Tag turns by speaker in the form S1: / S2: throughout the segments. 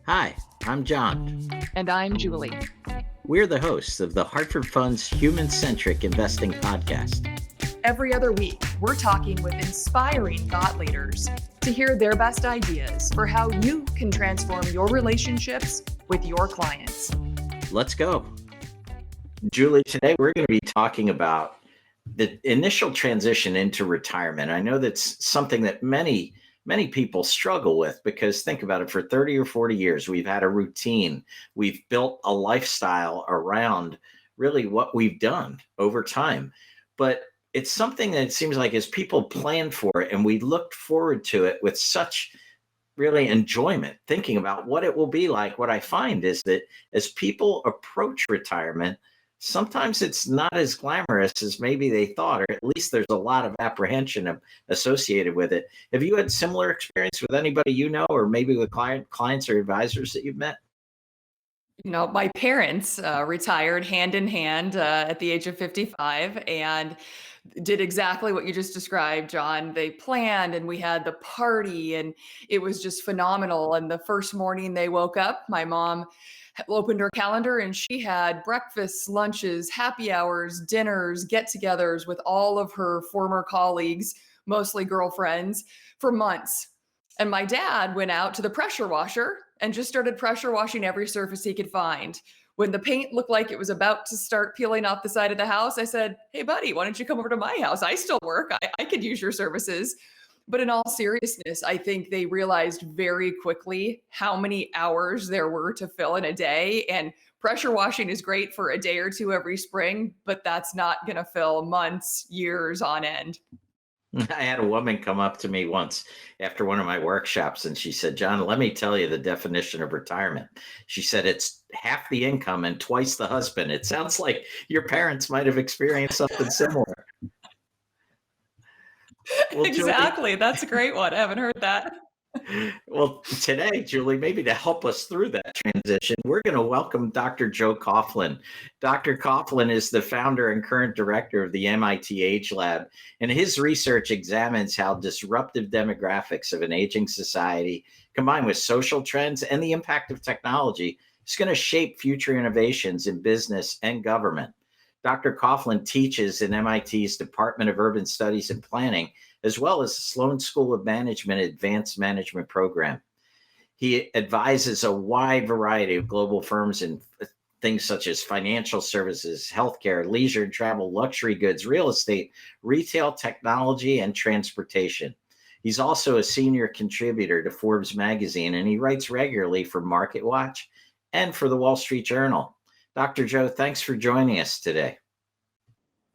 S1: Hi, I'm John.
S2: And I'm Julie.
S1: We're the hosts of the Hartford Fund's Human Centric Investing Podcast.
S2: Every other week, we're talking with inspiring thought leaders to hear their best ideas for how you can transform your relationships with your clients.
S1: Let's go. Julie, today we're going to be talking about the initial transition into retirement. I know that's something that many people struggle with because think about it, for 30 or 40 years, we've had a routine. We've built a lifestyle around really what we've done over time. But it's something that it seems like as people plan for it and we looked forward to it with such really enjoyment, thinking about what it will be like. What I find is that as people approach retirement, sometimes it's not as glamorous as maybe they thought, or at least there's a lot of apprehension associated with it. Have you had similar experience with anybody you know, or maybe with clients or advisors that you've met?
S2: My parents retired hand in hand at the age of 55 and did exactly what you just described, John. They planned and we had the party and it was just phenomenal. And the first morning they woke up, my mom opened her calendar and she had breakfasts, lunches, happy hours, dinners, get-togethers with all of her former colleagues, mostly girlfriends, for months. And my dad went out to the pressure washer and just started pressure washing every surface he could find. When the paint looked like it was about to start peeling off the side of the house, I said, "Hey, buddy, why don't you come over to my house? I still work. I could use your services." But in all seriousness, I think they realized very quickly how many hours there were to fill in a day. And pressure washing is great for a day or two every spring, but that's not going to fill months, years on end.
S1: I had a woman come up to me once after one of my workshops and she said, "John, let me tell you the definition of retirement." She said, "It's half the income and twice the husband." It sounds like your parents might have experienced something similar. Well, Julie,
S2: Exactly. That's a great one. I haven't heard that.
S1: well, today, Julie, maybe to help us through that transition, we're going to welcome Dr. Joe Coughlin. Dr. Coughlin is the founder and current director of the MIT AgeLab, and his research examines how disruptive demographics of an aging society, combined with social trends and the impact of technology, is going to shape future innovations in business and government. Dr. Coughlin teaches in MIT's Department of Urban Studies and Planning, as well as the Sloan School of Management Advanced Management Program. He advises a wide variety of global firms in things such as financial services, healthcare, leisure and travel, luxury goods, real estate, retail, technology, and transportation. He's also a senior contributor to Forbes magazine, and he writes regularly for MarketWatch and for the Wall Street Journal. Dr. Joe, thanks for joining us today.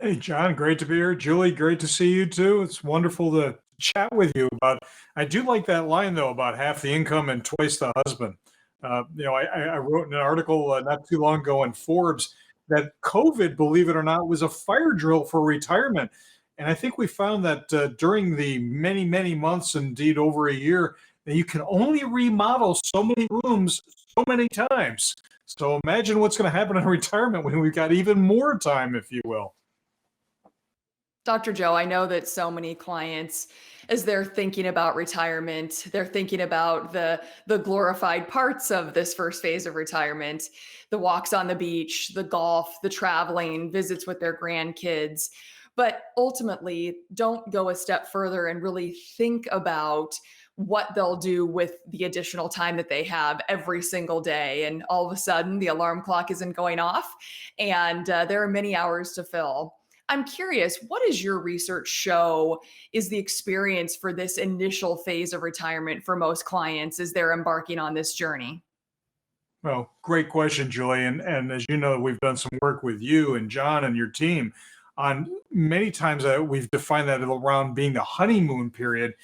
S3: Hey, John, great to be here. Julie, great to see you too. It's wonderful to chat with you about. I do like that line though about half the income and twice the husband. I wrote in an article not too long ago in Forbes that COVID, believe it or not, was a fire drill for retirement. And I think we found that during the many, many months, indeed over a year, that you can only remodel so many rooms so many times. So imagine what's going to happen in retirement when we've got even more time, if you will.
S2: Dr. Joe, I know that so many clients, as they're thinking about retirement, they're thinking about the glorified parts of this first phase of retirement, the walks on the beach, the golf, the traveling, visits with their grandkids. But ultimately, don't go a step further and really think about what they'll do with the additional time that they have every single day. And all of a sudden, the alarm clock isn't going off, and there are many hours to fill. I'm curious, what does your research show is the experience for this initial phase of retirement for most clients as they're embarking on this journey?
S3: Well, great question, Julie. And as you know, we've done some work with you and John and your team on many times we've defined that around being the honeymoon period.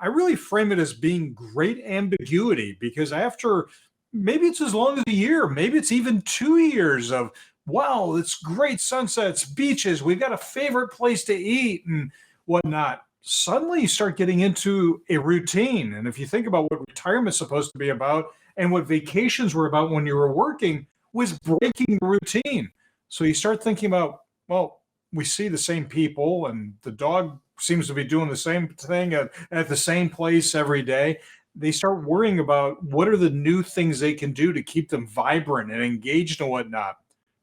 S3: I really frame it as being great ambiguity because after maybe it's as long as a year, maybe it's even 2 years of, wow, it's great sunsets, beaches, we've got a favorite place to eat and whatnot. Suddenly you start getting into a routine. And if you think about what retirement's supposed to be about and what vacations were about when you were working, was breaking the routine. So you start thinking about, well, we see the same people and the dog seems to be doing the same thing at the same place every day. they start worrying about what are the new things they can do to keep them vibrant and engaged and whatnot.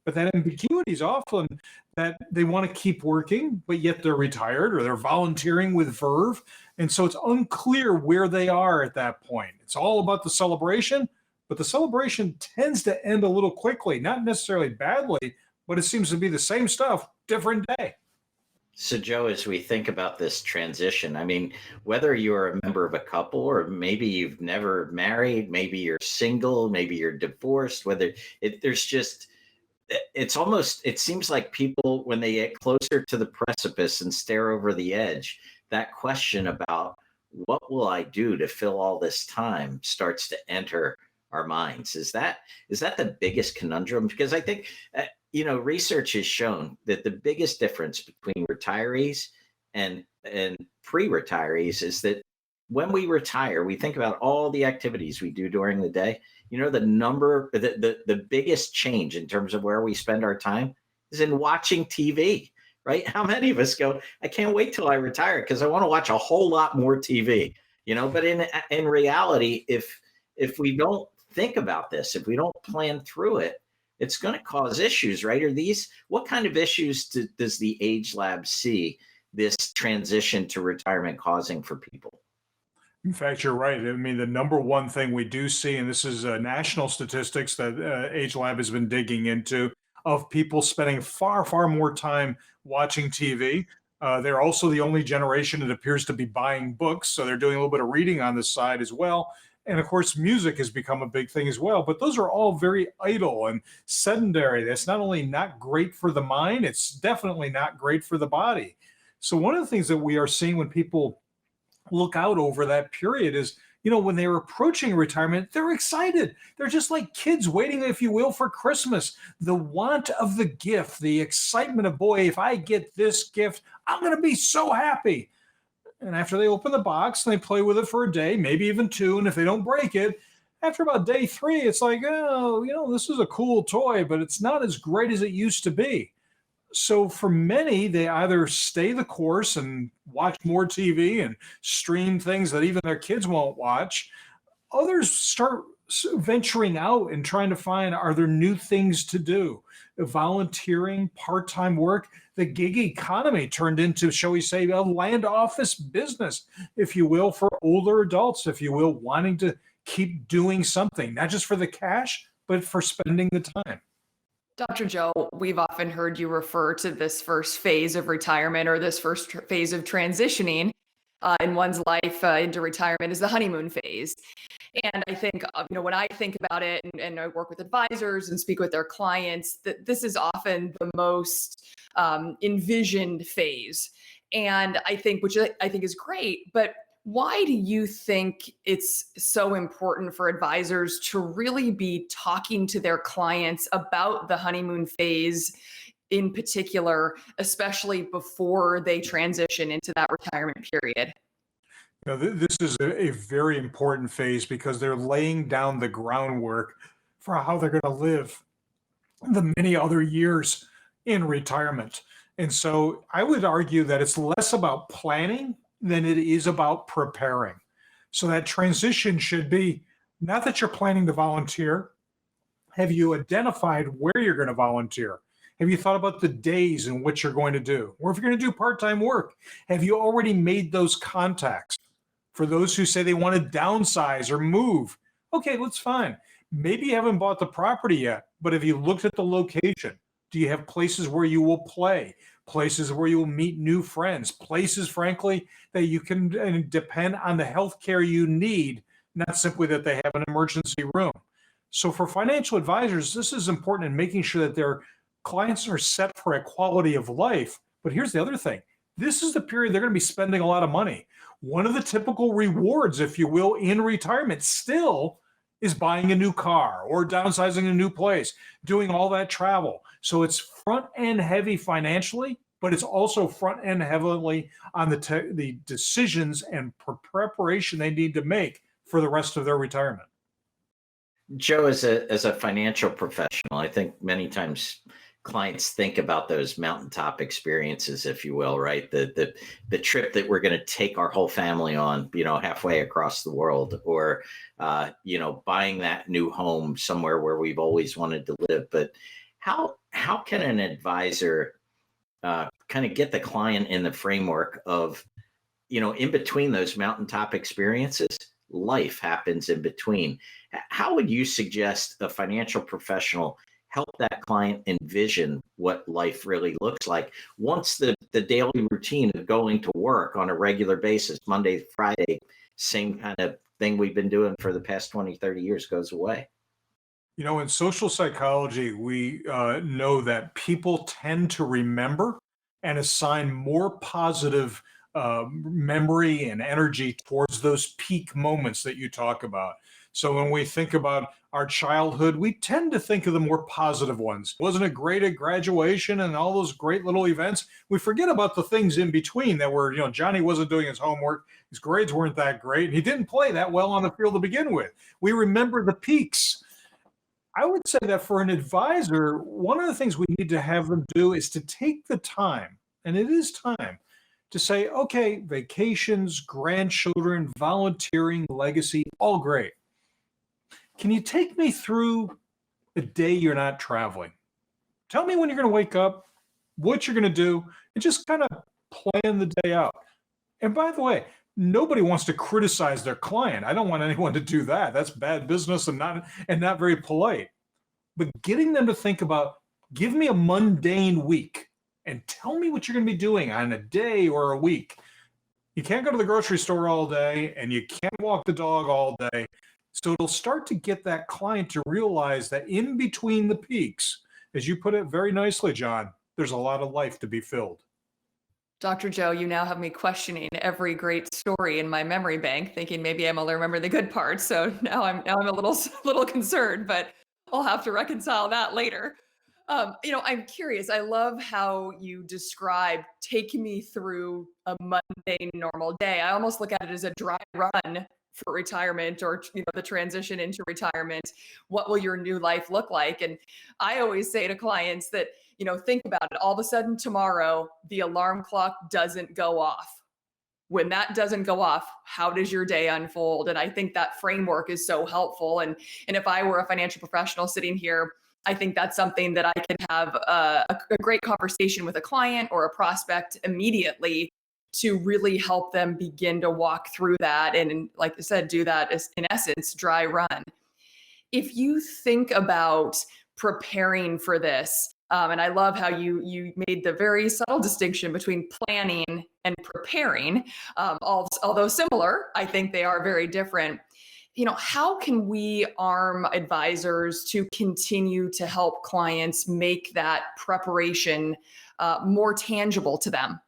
S3: But that ambiguity is often that they want to keep working, but yet they're retired or they're volunteering with verve. And so it's unclear where they are at that point. It's all about the celebration, but the celebration tends to end a little quickly, not necessarily badly, but it seems to be the same stuff, different day.
S1: So, Joe, as we think about this transition, I mean, whether you're a member of a couple or maybe you've never married, maybe you're single, maybe you're divorced, whether there's just, it's almost, it seems like people, when they get closer to the precipice and stare over the edge, that question about what will I do to fill all this time starts to enter our minds. Is that the biggest conundrum? Because I think research has shown that the biggest difference between retirees and pre-retirees is that when we retire, we think about all the activities we do during the day. The biggest change in terms of where we spend our time is in watching TV, right? How many of us go, I can't wait till I retire because I want to watch a whole lot more TV, but in reality, if we don't think about this, if we don't plan through it, it's going to cause issues, right? What kind of issues does the AgeLab see this transition to retirement causing for people?
S3: In fact, you're right. I mean, the number one thing we do see, and this is national statistics that AgeLab has been digging into, of people spending far, far more time watching TV. They're also the only generation that appears to be buying books. So they're doing a little bit of reading on the side as well. And of course, music has become a big thing as well. But those are all very idle and sedentary. That's not only not great for the mind, it's definitely not great for the body. So one of the things that we are seeing when people look out over that period is, when they're approaching retirement, they're excited. They're just like kids waiting, if you will, for Christmas. The want of the gift, the excitement of, boy, if I get this gift, I'm going to be so happy. And after they open the box and they play with it for a day, maybe even two, and if they don't break it, after about day three, it's like, oh, this is a cool toy, but it's not as great as it used to be. So for many, they either stay the course and watch more TV and stream things that even their kids won't watch. Others start venturing out and trying to find, are there new things to do? Volunteering, part-time work. The gig economy turned into, shall we say, a land office business, if you will, for older adults, if you will, wanting to keep doing something, not just for the cash, but for spending the time.
S2: Dr. Joe, we've often heard you refer to this first phase of retirement or this first phase of transitioning in one's life into retirement as the honeymoon phase. And I think, when I think about it and I work with advisors and speak with their clients, that this is often the most envisioned phase. And which I think is great, but why do you think it's so important for advisors to really be talking to their clients about the honeymoon phase in particular, especially before they transition into that retirement period?
S3: This is a very important phase because they're laying down the groundwork for how they're going to live the many other years in retirement. And so I would argue that it's less about planning than it is about preparing. So that transition should be not that you're planning to volunteer. Have you identified where you're going to volunteer? Have you thought about the days in which you're going to do? Or if you're going to do part-time work, have you already made those contacts? For those who say they want to downsize or move, okay, that's fine. Maybe you haven't bought the property yet, but have you looked at the location? Do you have places where you will play? Places where you will meet new friends? Places, frankly, that you can depend on the health care you need, not simply that they have an emergency room. So for financial advisors, this is important in making sure that their clients are set for a quality of life. But here's the other thing. This is the period they're going to be spending a lot of money. One of the typical rewards, if you will, in retirement still is buying a new car or downsizing a new place, doing all that travel. So it's front end heavy financially, but it's also front end heavily on the decisions and preparation they need to make for the rest of their retirement.
S1: Joe, as a financial professional, I think many times clients think about those mountaintop experiences, if you will, right? The trip that we're going to take our whole family on, halfway across the world, or buying that new home somewhere where we've always wanted to live. But how can an advisor kind of get the client in the framework of, in between those mountaintop experiences, life happens in between? How would you suggest a financial professional help that client envision what life really looks like once the daily routine of going to work on a regular basis, Monday, Friday, same kind of thing we've been doing for the past 20, 30 years goes away?
S3: In social psychology, we know that people tend to remember and assign more positive memory and energy towards those peak moments that you talk about. So when we think about our childhood, we tend to think of the more positive ones. Wasn't it great at graduation and all those great little events? We forget about the things in between that were, Johnny wasn't doing his homework, his grades weren't that great, and he didn't play that well on the field to begin with. We remember the peaks. I would say that for an advisor, one of the things we need to have them do is to take the time, and it is time, to say, okay, vacations, grandchildren, volunteering, legacy, all great. Can you take me through a day you're not traveling? Tell me when you're going to wake up, what you're going to do, and just kind of plan the day out. And by the way, nobody wants to criticize their client. I don't want anyone to do that. That's bad business and not very polite. But getting them to think about, give me a mundane week and tell me what you're going to be doing on a day or a week. You can't go to the grocery store all day and you can't walk the dog all day. So it'll start to get that client to realize that in between the peaks, as you put it very nicely, John, there's a lot of life to be filled.
S2: Dr. Joe, you now have me questioning every great story in my memory bank, thinking maybe I'm gonna remember the good parts. So now I'm a little concerned, but I'll have to reconcile that later. I'm curious. I love how you describe taking me through a mundane, normal day. I almost look at it as a dry run for retirement, or the transition into retirement. What will your new life look like? And I always say to clients that, think about it. All of a sudden tomorrow, the alarm clock doesn't go off. When that doesn't go off, how does your day unfold? And I think that framework is so helpful. And if I were a financial professional sitting here, I think that's something that I can have a great conversation with a client or a prospect immediately to really help them begin to walk through that. And like I said, do that as, in essence, dry run. If you think about preparing for this, and I love how you made the very subtle distinction between planning and preparing. Although similar, I think they are very different. How can we arm advisors to continue to help clients make that preparation more tangible to them?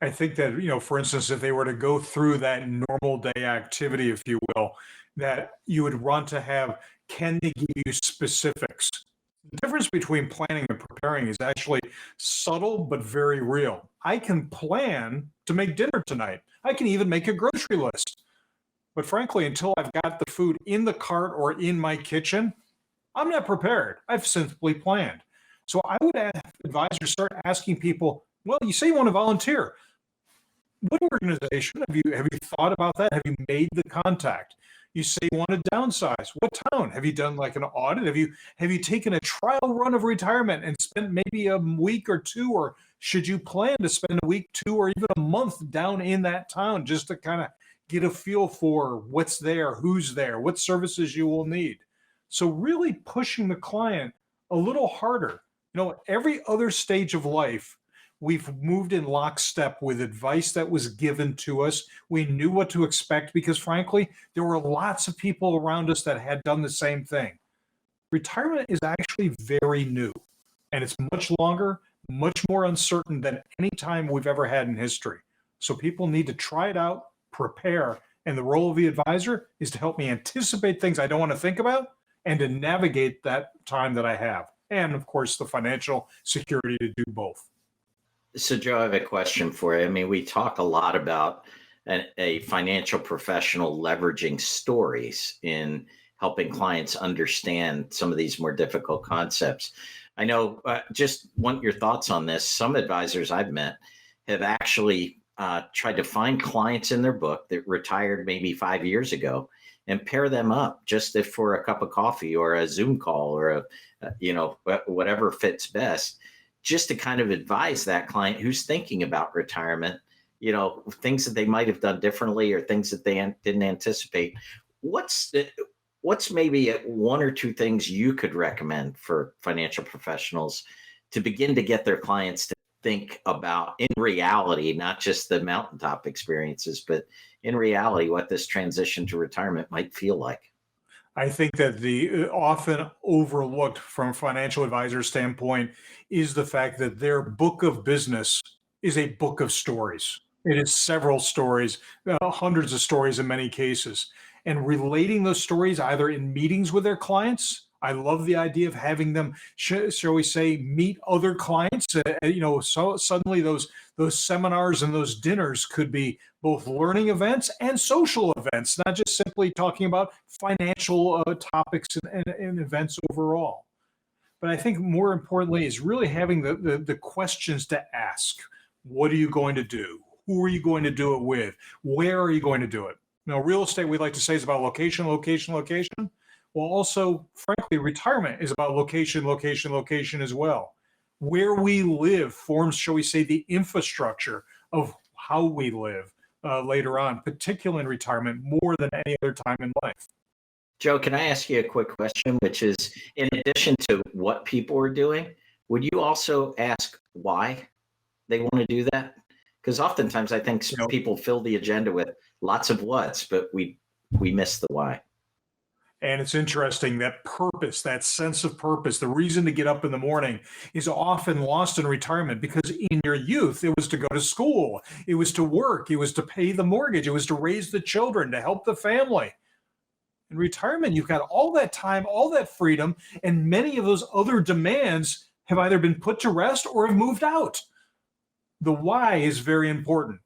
S3: I think that, for instance, if they were to go through that normal day activity, if you will, that you would want to have, can they give you specifics? The difference between planning and preparing is actually subtle but very real. I can plan to make dinner tonight. I can even make a grocery list. But frankly, until I've got the food in the cart or in my kitchen, I'm not prepared. I've simply planned. So I would have advisors start asking people, well, you say you want to volunteer. What organization have you thought about that? Have you made the contact? You say you want to downsize. What town? Have you done like an audit? Have you taken a trial run of retirement and spent maybe a week or two, or should you plan to spend a week, 2, or even a month down in that town just to kind of get a feel for what's there, who's there, what services you will need? So really pushing the client a little harder. Every other stage of life, we've moved in lockstep with advice that was given to us. We knew what to expect because, frankly, there were lots of people around us that had done the same thing. Retirement is actually very new, and it's much longer, much more uncertain than any time we've ever had in history. So people need to try it out, prepare, and the role of the advisor is to help me anticipate things I don't want to think about and to navigate that time that I have. And, of course, the financial security to do both.
S1: So, Joe, I have a question for you. I mean, we talk a lot about a financial professional leveraging stories in helping clients understand some of these more difficult concepts. I know, just want your thoughts on this. Some advisors I've met have actually tried to find clients in their book that retired maybe 5 years ago and pair them up just if for a cup of coffee or a Zoom call or whatever fits best, just to kind of advise that client who's thinking about retirement, things that they might have done differently or things that they didn't anticipate. What's maybe one or two things you could recommend for financial professionals to begin to get their clients to think about, in reality, not just the mountaintop experiences, but in reality, what this transition to retirement might feel like?
S3: I think that the often overlooked from a financial advisor standpoint is the fact that their book of business is a book of stories. It is several stories, hundreds of stories in many cases, and relating those stories either in meetings with their clients. I love the idea of having them, shall we say, meet other clients. So suddenly those seminars and those dinners could be both learning events and social events, not just simply talking about financial topics and events overall. But I think more importantly is really having the questions to ask. What are you going to do? Who are you going to do it with? Where are you going to do it? Real estate, we like to say, is about location, location, location. Well, also, frankly, retirement is about location, location, location as well. Where we live forms, shall we say, the infrastructure of how we live later on, particularly in retirement, more than any other time in life.
S1: Joe, can I ask you a quick question, which is, in addition to what people are doing, would you also ask why they want to do that? Because oftentimes I think people fill the agenda with lots of what's, but we miss the why.
S3: And it's interesting that purpose, that sense of purpose, the reason to get up in the morning is often lost in retirement, because in your youth, it was to go to school, it was to work, it was to pay the mortgage, it was to raise the children, to help the family. In retirement, you've got all that time, all that freedom, and many of those other demands have either been put to rest or have moved out. The why is very important.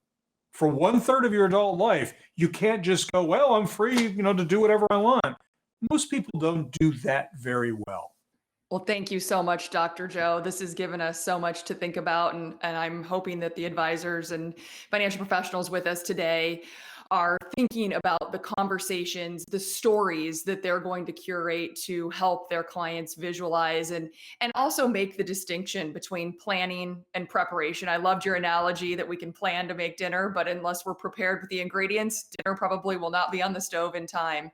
S3: For 1/3 of your adult life, you can't just go, well, I'm free, to do whatever I want. Most people don't do that very well.
S2: Well, thank you so much, Dr. Joe. This has given us so much to think about, and I'm hoping that the advisors and financial professionals with us today are thinking about the conversations, the stories that they're going to curate to help their clients visualize and also make the distinction between planning and preparation. I loved your analogy that we can plan to make dinner, but unless we're prepared with the ingredients, dinner probably will not be on the stove in time.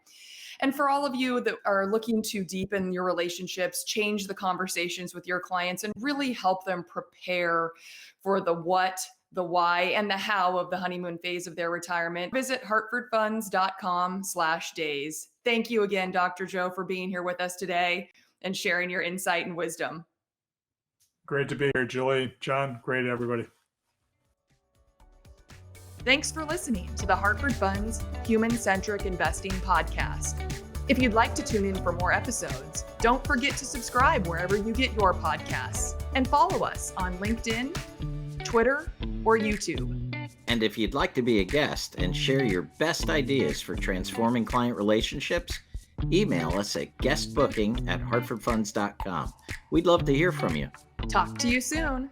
S2: And for all of you that are looking to deepen your relationships, change the conversations with your clients, and really help them prepare for the what, the why, and the how of the honeymoon phase of their retirement, visit hartfordfunds.com/days. Thank you again, Dr. Joe, for being here with us today and sharing your insight and wisdom.
S3: Great to be here, Julie. John, great, everybody.
S2: Thanks for listening to the Hartford Funds Human-Centric Investing Podcast. If you'd like to tune in for more episodes, don't forget to subscribe wherever you get your podcasts and follow us on LinkedIn, Twitter, or YouTube.
S1: And if you'd like to be a guest and share your best ideas for transforming client relationships, email us at guestbooking@hartfordfunds.com. We'd love to hear from you.
S2: Talk to you soon.